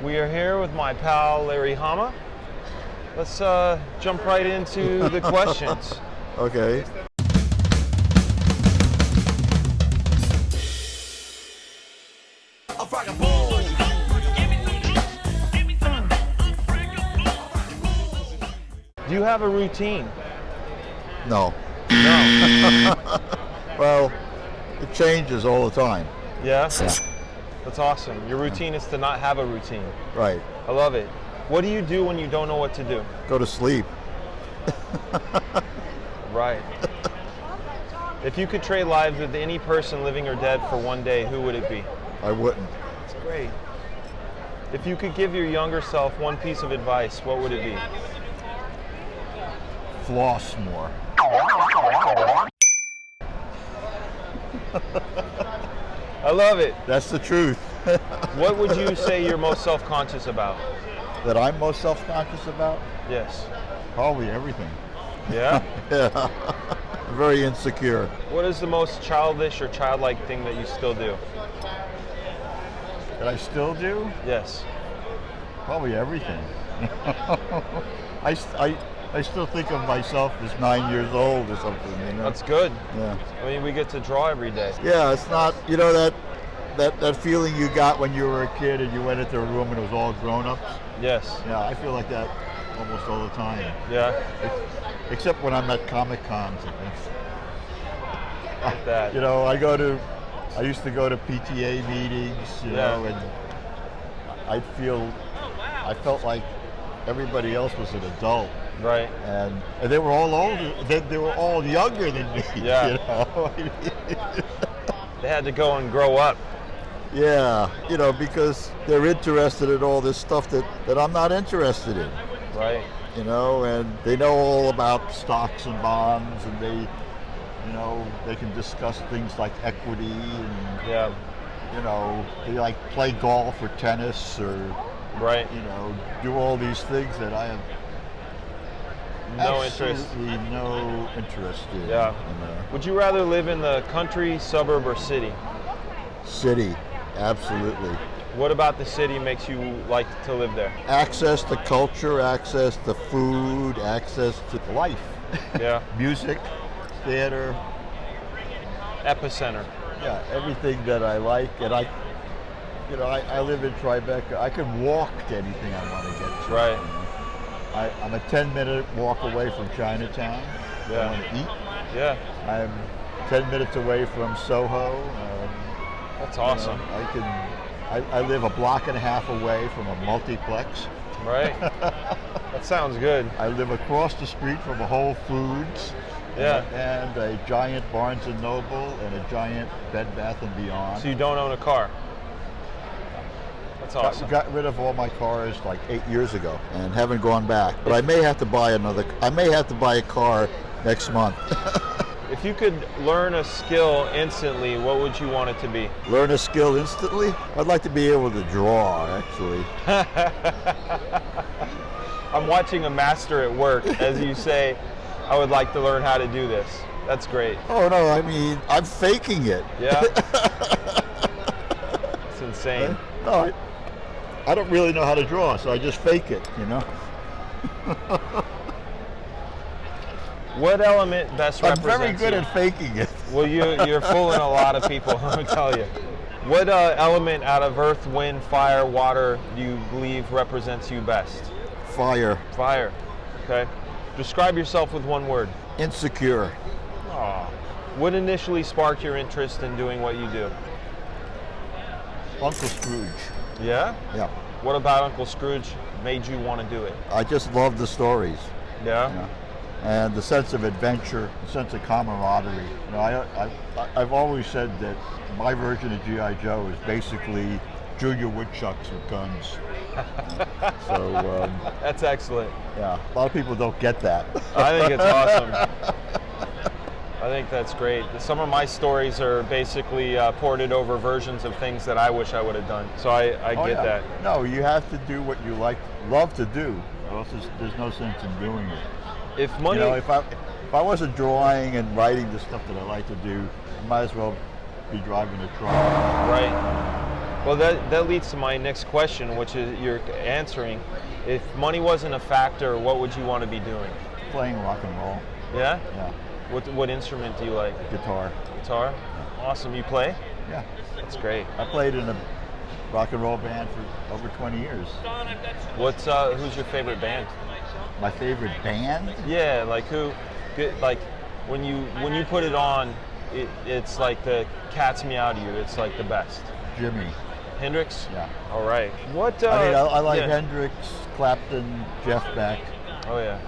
We are here with my pal Larry Hama. Let's jump right into the questions. Okay. Do you have a routine? No. No. Well, it changes all the time. Yeah? Yeah. That's awesome. Your routine is to not have a routine. Right. I love it. What do you do when you don't know what to do? Go to sleep. Right. If you could trade lives with any person, living or dead, for one day, who would it be? I wouldn't. That's great. If you could give your younger self one piece of advice, what would it be? Floss more. I love it. That's the truth. What would you say you're most self-conscious about? That I'm most self-conscious about? Yes. Probably everything. Yeah? Yeah. Very insecure. What is the most childish or childlike thing that you still do? That I still do? Yes. Probably everything. I still think of myself as 9 years old or something, you know? That's good. Yeah. I mean, we get to draw every day. Yeah, it's not, you know, that feeling you got when you were a kid and you went into a room and it was all grown-ups? Yes. Yeah, I feel like that almost all the time. Yeah. Except when I'm at Comic Cons and things. Like that. You know, I used to go to PTA meetings, you know, and I felt like everybody else was an adult. Right. And they were all older, they were all younger than me, Yeah. you know. They had to go and grow up. Yeah, you know, because they're interested in all this stuff that I'm not interested in. Right. You know, and they know all about stocks and bonds, and they can discuss things like equity, and Yeah. you know, they like play golf or tennis or Right. you know, do all these things that I have No interest. absolutely no interest in. Yeah. You know. Would you rather live in the country, suburb, or city? City, absolutely. What about the city makes you like to live there? Access to culture, access to food, access to life. Yeah. Music, theater, Epicenter. yeah, everything that I like. And I live in Tribeca. I can walk to anything I want to get to. Right. You know. I'm a 10-minute walk away from Chinatown. Yeah. I want to eat. Yeah. I'm 10 minutes away from Soho. That's you know, awesome. I live a block and a half away from a multiplex. Right. That sounds good. I live across the street from a Whole Foods. Yeah. And a giant Barnes & Noble and a giant Bed Bath & Beyond. So you don't own a car? That's awesome. Got rid of all my cars like 8 years ago and haven't gone back. But I may have to buy a car next month. If you could learn a skill instantly, what would you want it to be? Learn a skill instantly? I'd like to be able to draw, actually. I'm watching a master at work as you say, I would like to learn how to do this. That's great. Oh no, I mean, I'm faking it. Yeah? It's insane. No, I don't really know how to draw, so I just fake it, you know? What element best I'm represents very good you? at faking it. Well, you're fooling a lot of people, let me tell you. What element out of earth, wind, fire, water do you believe represents you best? Fire. Fire. Okay. Describe yourself with one word. Insecure. Aw. What initially sparked your interest in doing what you do? Uncle Scrooge. Yeah? Yeah. What about Uncle Scrooge made you want to do it? I just love the stories. Yeah? You know? And the sense of adventure, the sense of camaraderie. You know, I've always said that my version of G.I. Joe is basically Junior Woodchucks with guns. So That's excellent. yeah, a lot of people don't get that. I think it's awesome. I think that's great. Some of my stories are basically ported over versions of things that I wish I would have done. So I get that. No, you have to do what you love to do, or else there's no sense in doing it. If money, You know, if I wasn't drawing and writing the stuff that I like to do, I might as well be driving a truck. right? Well, that leads to my next question, which is you're answering. If money wasn't a factor, what would you want to be doing? Playing rock and roll. Yeah? Yeah. What instrument do you like? Guitar. Guitar? Awesome. You play? Yeah. That's great. I played in a rock and roll band for over 20 years. Who's your favorite band? My favorite band? Yeah, like who? Like when you put it on, it's like the cat's meow to you. It's like the best. Jimi. Hendrix? Yeah. All right. What? I like yeah. Hendrix, Clapton, Jeff Beck, Oh yeah.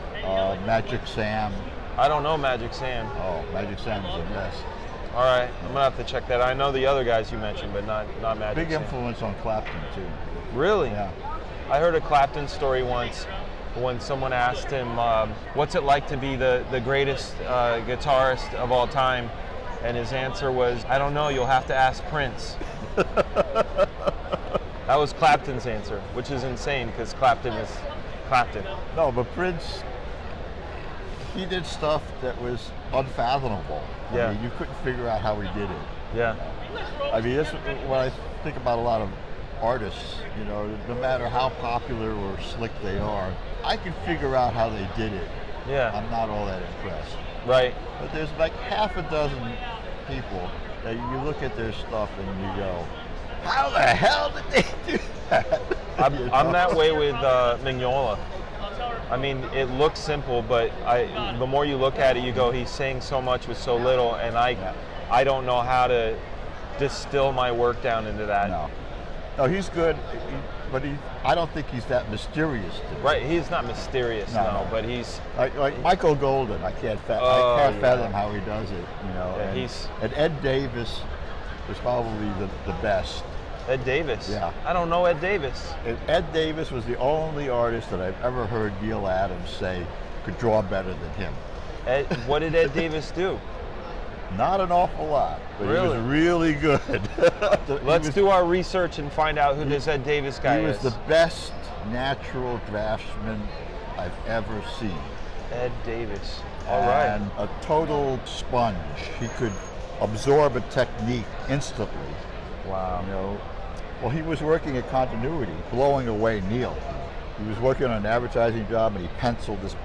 Magic Sam. I don't know Magic Sam. Oh, Magic Sam is the best. All right, I'm gonna have to check that. I know the other guys you mentioned, but not Magic Big Sam. influence on Clapton too. Really? Yeah. I heard a Clapton story once when someone asked him, what's it like to be the greatest guitarist of all time? And his answer was, I don't know, you'll have to ask Prince. That was Clapton's answer, which is insane because Clapton is Clapton. No, but Prince, he did stuff that was unfathomable. Yeah. I mean, you couldn't figure out how he did it. Yeah. I mean, that's what I think about a lot of artists, you know, no matter how popular or slick they are, I can figure out how they did it. Yeah. I'm not all that impressed. Right. But there's like half a dozen people that you look at their stuff and you go, how the hell did they do that? I'm that way with Mignola. I mean, it looks simple, but the more you look at it, you go, he's saying so much with so little, and I don't know how to distill my work down into that. No, he's good, but I don't think he's that mysterious. Right, he's not mysterious, no. But he's like Michael Golden. I can't fathom how he does it. You know, yeah, and Ed Davis was probably the best. Ed Davis. Yeah. I don't know Ed Davis. Ed Davis was the only artist that I've ever heard Neil Adams say could draw better than him. What did Ed Davis do? Not an awful lot, but really? He was really good. Let's do our research and find out who this Ed Davis guy is. He was the best natural draftsman I've ever seen. Ed Davis. All right. And a total sponge. He could absorb a technique instantly. Wow. You know, well, he was working at Continuity, blowing away Neil. He was working on an advertising job, and he penciled this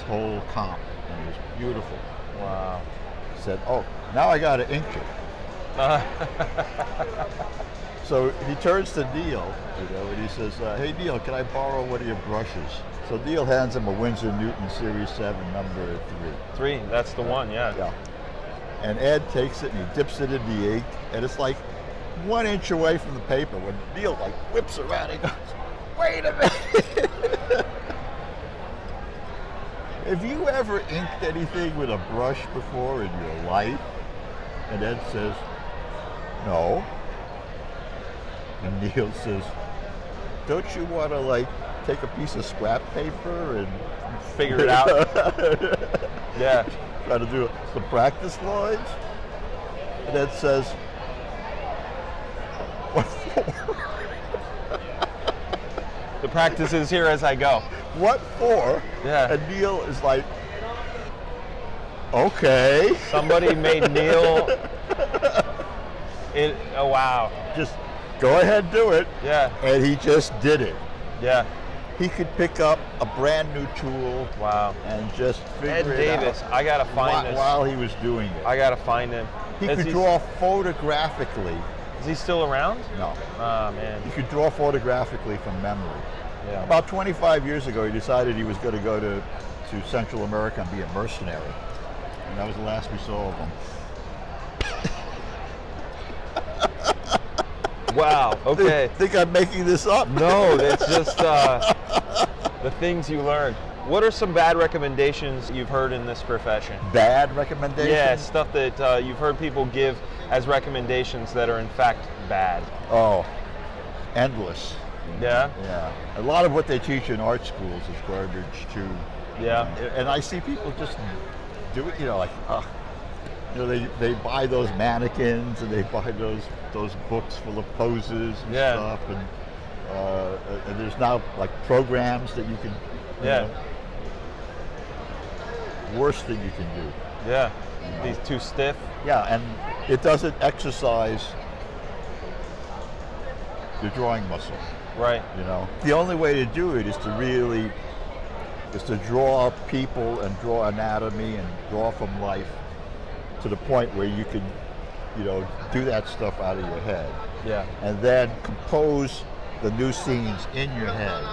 whole comp, and it was beautiful. Wow. He said, "Oh, now I got to ink it." So he turns to Neil, you know, and he says, "Hey Neil, can I borrow one of your brushes?" So Neil hands him a Winsor Newton Series 7, number 3. 3, that's the one, yeah. Yeah. And Ed takes it and he dips it in the ink, and it's like 1 inch away from the paper when Neil like whips around and goes, "Wait a minute." Have you ever inked anything with a brush before in your life? And Ed says, "No." And Neil says, "Don't you want to like take a piece of scrap paper and figure it out?" Yeah. Try to do some practice lines? And Ed says, "What for?" The practice is here as I go. What for? Yeah. And Neil is like, "Okay." Somebody made Neil. Oh wow. Just go ahead, do it. Yeah. And he just did it. Yeah. He could pick up a brand new tool. Wow. And just figure Ed it Davis, out I gotta find this. while he was doing it. I gotta find him. He could draw photographically. Is he still around? No. Oh man. He could draw photographically from memory. Yeah. About 25 years ago, he decided he was going to go to Central America and be a mercenary. And that was the last we saw of him. Wow. Okay. Think I'm making this up? No, that's just the things you learn. What are some bad recommendations you've heard in this profession? Bad recommendations? Yeah, stuff that you've heard people give as recommendations that are in fact bad. Oh, endless. Yeah? Yeah. A lot of what they teach in art schools is garbage too. Yeah. And I see people just do it, you know, like, you know, they buy those mannequins and they buy those books full of poses and stuff, and there's now like programs that you can, you know, worst thing you can do. Yeah. You know? He's too stiff. Yeah, and it doesn't exercise your drawing muscle. Right. You know, the only way to do it is to draw people and draw anatomy and draw from life to the point where you can, you know, do that stuff out of your head. Yeah. And then compose the new scenes in your head.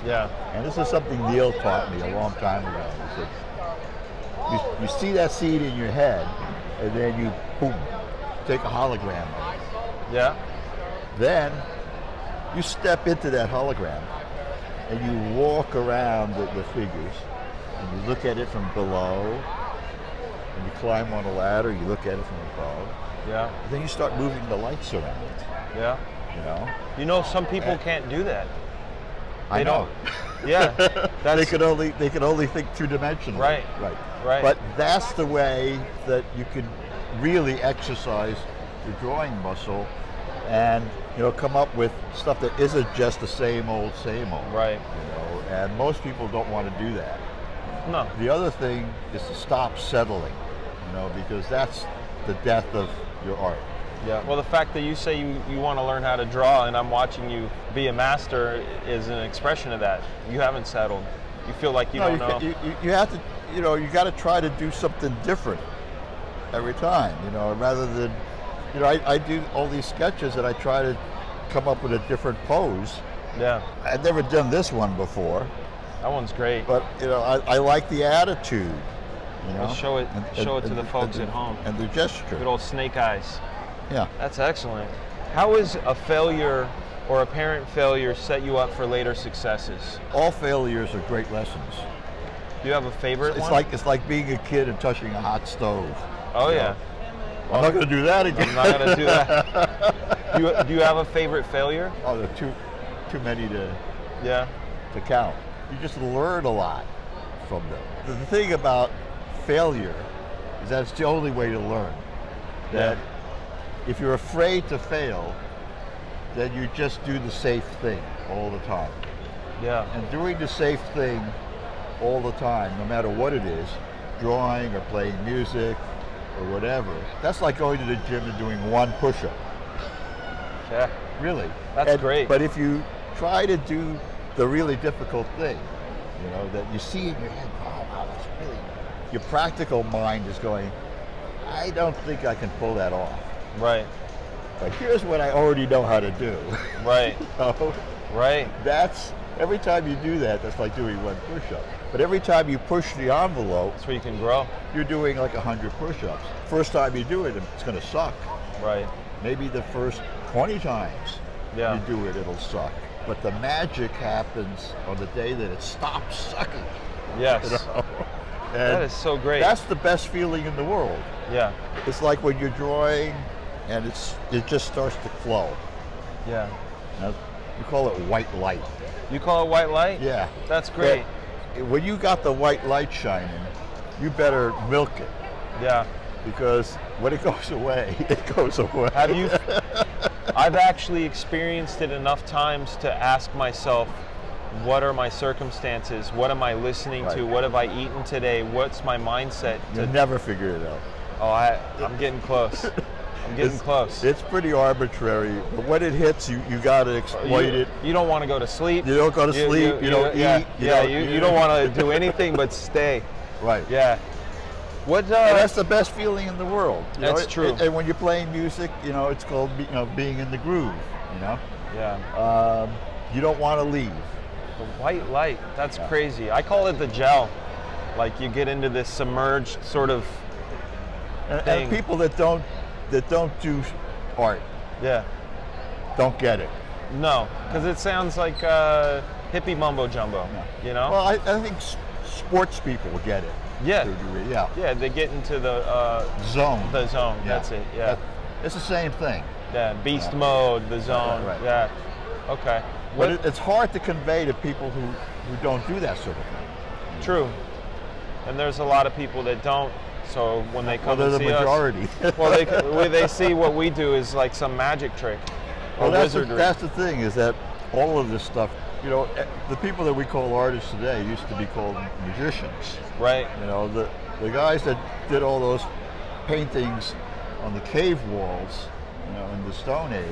Yeah. And this is something Neil taught me a long time ago. He said, you see that scene in your head, and then you, boom, take a hologram of it. Yeah. Then you step into that hologram, and you walk around the figures, and you look at it from below, and you climb on a ladder, you look at it from above. Yeah. And then you start moving the lights around. Yeah. You know? You know, some people can't do that. I know. Yeah. They could only think two-dimensionally. Right. Right. But that's the way that you can really exercise your drawing muscle and, you know, come up with stuff that isn't just the same old. Right. You know, and most people don't want to do that. No. The other thing is to stop settling, you know, because that's the death of your art. Yeah. Well, the fact that you say you want to learn how to draw, and I'm watching you be a master, is an expression of that. You haven't settled. You feel like you don't know. You have to, you know, you got to try to do something different every time, you know, rather than, you know, I do all these sketches and I try to come up with a different pose. Yeah. I've never done this one before. That one's great. But, you know, I like the attitude, you know. Well, show it to the folks at home. And the gesture. Good old snake eyes. Yeah. That's excellent. How is a failure or apparent failure set you up for later successes? All failures are great lessons. Do you have a favorite one? It's like being a kid and touching a hot stove. Oh, yeah. I'm not going to do that again. I'm not going to do that. Do you have a favorite failure? Oh, there are too many to count. You just learn a lot from them. The thing about failure is that it's the only way to learn. That if you're afraid to fail, then you just do the safe thing all the time. Yeah. And doing the safe thing all the time, no matter what it is, drawing or playing music or whatever, that's like going to the gym and doing one push-up. Yeah. Really. That's great. But if you try to do the really difficult thing, you know, that you see in your head, oh wow, that's really, your practical mind is going, I don't think I can pull that off. Right. But here's what I already know how to do. Right. So, right. That's, every time you do that, that's like doing one push-up. But every time you push the envelope, that's where you can grow. You're doing like 100 push-ups. First time you do it, it's going to suck. Right. Maybe the first 20 times you do it, it'll suck. But the magic happens on the day that it stops sucking. Yes. You know? That is so great. That's the best feeling in the world. Yeah. It's like when you're drawing and it just starts to flow. Yeah. Now, you call it white light. You call it white light? Yeah. That's great. But when you got the white light shining, you better milk it. Yeah. Because when it goes away, it goes away. Have you? I've actually experienced it enough times to ask myself, what are my circumstances? What am I listening to? What have I eaten today? What's my mindset? You'll never figure it out. Oh, I'm getting close. I'm getting close. It's pretty arbitrary, but when it hits, you got to exploit it. You don't want to go to sleep. You don't go to sleep. You don't eat. You don't want to do anything but stay. Right. Yeah. What? And that's the best feeling in the world. That's true. And when you're playing music, you know, it's called being in the groove. You know. Yeah. You don't want to leave. The white light. That's crazy. I call it the gel. Like you get into this submerged sort of thing. And people that don't do art, don't get it. No, because it sounds like hippie mumbo jumbo. You know. Well, I think sports people get it. Yeah. Yeah. They get into the zone. The zone. Yeah. That's it. Yeah. It's the same thing. Yeah. Beast mode. The zone. Right. Yeah. Okay. But it's hard to convey to people who don't do that sort of thing. True. And there's a lot of people that don't. So when they come they're and the see majority. us, well, they see what we do is like some magic trick or wizardry. That's the thing, is that all of this stuff, you know, the people that we call artists today used to be called magicians. Right. You know, the guys that did all those paintings on the cave walls, in the Stone Age,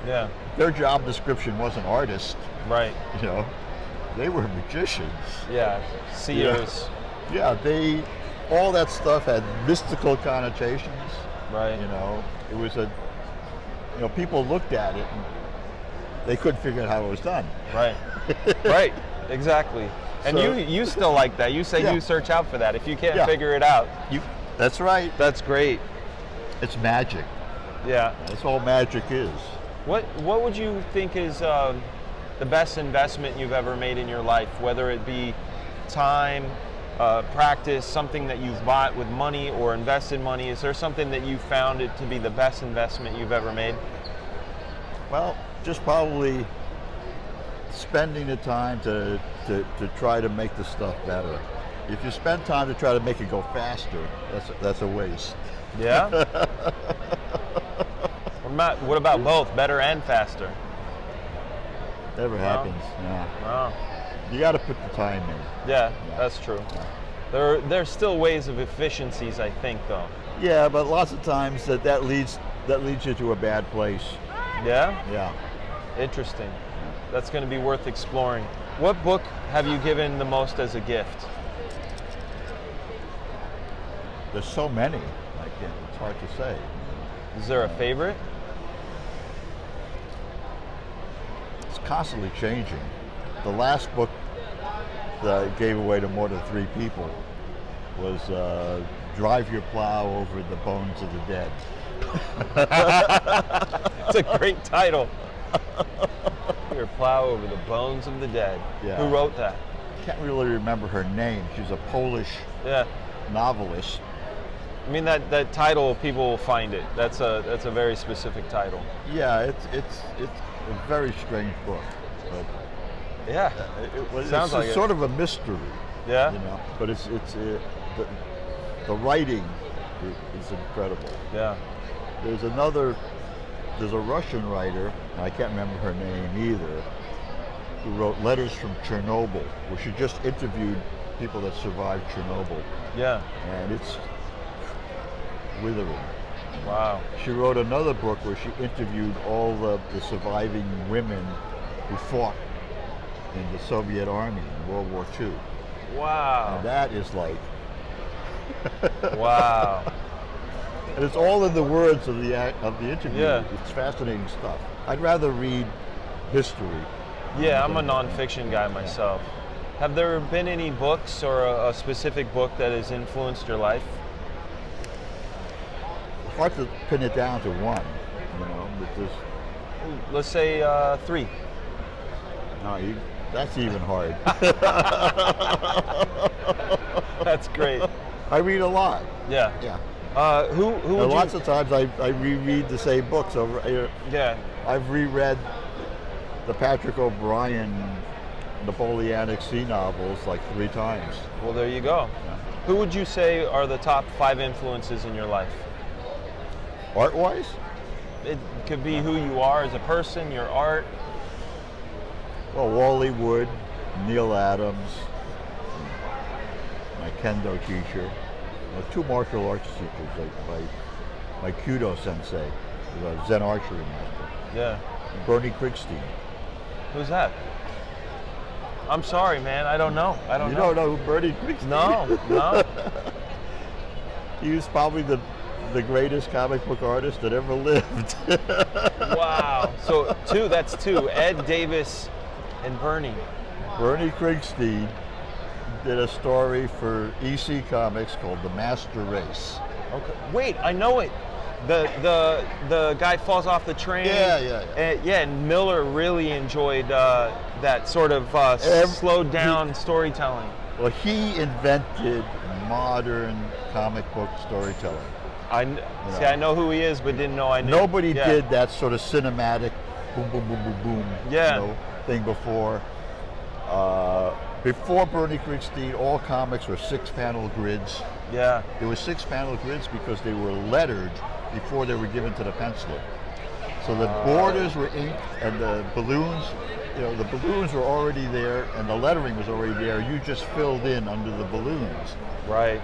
Yeah. their job description wasn't artist. Right. They were magicians. Yeah. Seers. Yeah, all that stuff had mystical connotations. Right. It was people looked at it and they couldn't figure out how it was done. Right. Right. Exactly. And So- you still like that. You say Yeah. you search out for that. If you can't Yeah. figure it out, That's right. that's great. It's magic. Yeah. That's all magic is. What would you think is the best investment you've ever made in your life? Whether it be time, practice, something that you've bought with money or invested money. Is there something that you found it to be the best investment you've ever made? Well, just probably spending the time to try to make the stuff better. If you spend time to try to make it go faster, that's a waste. Yeah. What about both, better and faster? Never happens. Yeah. Wow. You got to put the time in. Yeah, that's true. There's still ways of efficiencies, I think, though. Yeah, but lots of times that leads you to a bad place. Yeah? Yeah. Interesting. That's going to be worth exploring. What book have you given the most as a gift? There's so many. It's hard to say. Is there a favorite? It's constantly changing. The last book that I gave away to more than 3 people was Drive Your Plow Over the Bones of the Dead. It's a great title. Your plow over the bones of the dead. Yeah. Who wrote that? I can't really remember her name. She's a Polish novelist. I mean that title, people will find it. That's a very specific title. Yeah, it's a very strange book, but Yeah. Sounds like it's it. sort of a mystery. Yeah. But the writing is incredible. Yeah. There's a Russian writer, and I can't remember her name either, who wrote Letters from Chernobyl, where she just interviewed people that survived Chernobyl. Yeah. And it's withering. Wow. She wrote another book where she interviewed all the surviving women who fought in the Soviet Army in World War II. Wow. And that is like... Wow. And it's all in the words of the interview. Yeah. It's fascinating stuff. I'd rather read history. Yeah, I'm a nonfiction guy myself. Have there been any books or a specific book that has influenced your life? It's hard to pin it down to one, because Let's say 3. that's even hard. That's great. I read a lot. Yeah. Yeah. Who would Lots of times I reread the same books over. Yeah. I've reread the Patrick O'Brian Napoleonic sea novels like 3 times. Well, there you go. Yeah. Who would you say are the top 5 influences in your life? Art-wise? It could be who you are as a person, your art. Well, Wally Wood, Neil Adams, my kendo teacher, 2 martial arts teachers, like my Kudo sensei, who's a Zen archery master, Yeah. Bernie Krigstein. Who's that? I'm sorry, man. I don't know. I don't You know. don't know who Bernie Krigstein is? No. He was probably the greatest comic book artist that ever lived. Wow. So that's 2. Ed Davis and Bernie. Bernie Krigstein did a story for EC Comics called The Master Race. Okay. Wait, I know it. The guy falls off the train. Yeah. And Miller really enjoyed that sort of slowed down storytelling. Well, he invented modern comic book storytelling. I know who he is, but didn't know I knew. Nobody did that sort of cinematic boom, boom, boom, boom, boom thing before. Before Bernie Krigstein, all comics were 6-panel grids. Yeah. There were 6-panel grids because they were lettered before they were given to the penciler. So the borders were inked, and the balloons were already there, and the lettering was already there. You just filled in under the balloons. Right.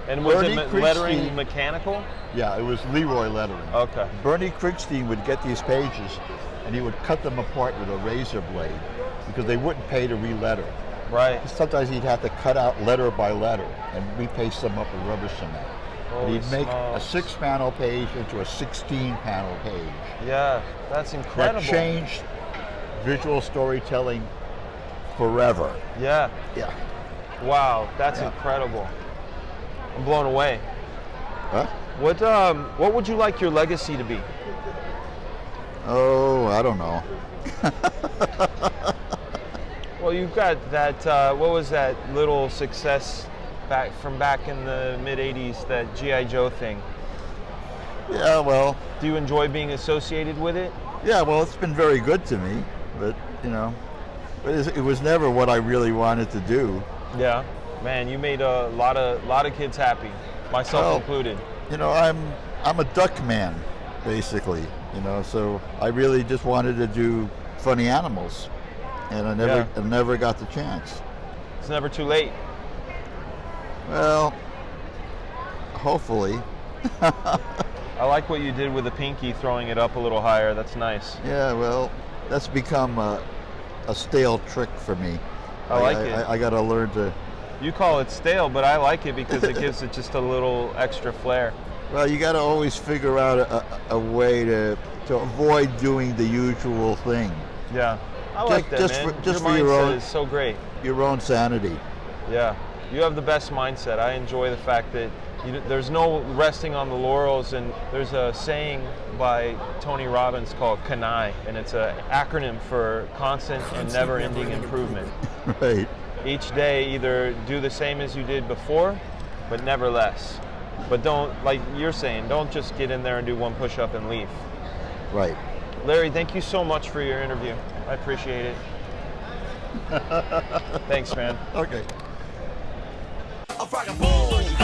And was Bernie it lettering Krigstein- mechanical? Yeah, it was Leroy lettering. Okay. Bernie Krigstein would get these pages and he would cut them apart with a razor blade because they wouldn't pay to re-letter. Right. Sometimes he'd have to cut out letter by letter and repaste them up with rubber cement. And he'd make a 6-panel page into a 16-panel page. Yeah, that's incredible. That changed visual storytelling forever. Yeah. Yeah. Wow, that's incredible. I'm blown away. Huh? What would you like your legacy to be? Oh, I don't know. Well, you've got that. What was that little success back in the mid '80s? That GI Joe thing. Yeah, well. Do you enjoy being associated with it? Yeah, well, it's been very good to me, but you know, it was never what I really wanted to do. Yeah, man, you made a lot of kids happy, myself included. You know, I'm a duck man, basically. You know, so I really just wanted to do funny animals, and I never got the chance. It's never too late. Well, hopefully. I like what you did with the pinky, throwing it up a little higher. That's nice. Yeah, well, that's become a stale trick for me. I like it. I got to learn to. You call it stale, but I like it because it gives it just a little extra flair. Well, you got to always figure out a way to avoid doing the usual thing. Yeah, I like that, just man. Just your for your mindset own, is so great. Your own sanity. Yeah, you have the best mindset. I enjoy the fact that there's no resting on the laurels, and there's a saying by Tony Robbins called CANI, and it's an acronym for constant and never-ending improvement. Right. Each day, either do the same as you did before, but never less. But don't, like you're saying, don't just get in there and do one push-up and leave. Right. Larry, thank you so much for your interview. I appreciate it. Thanks, man. Okay. A Fragaboom.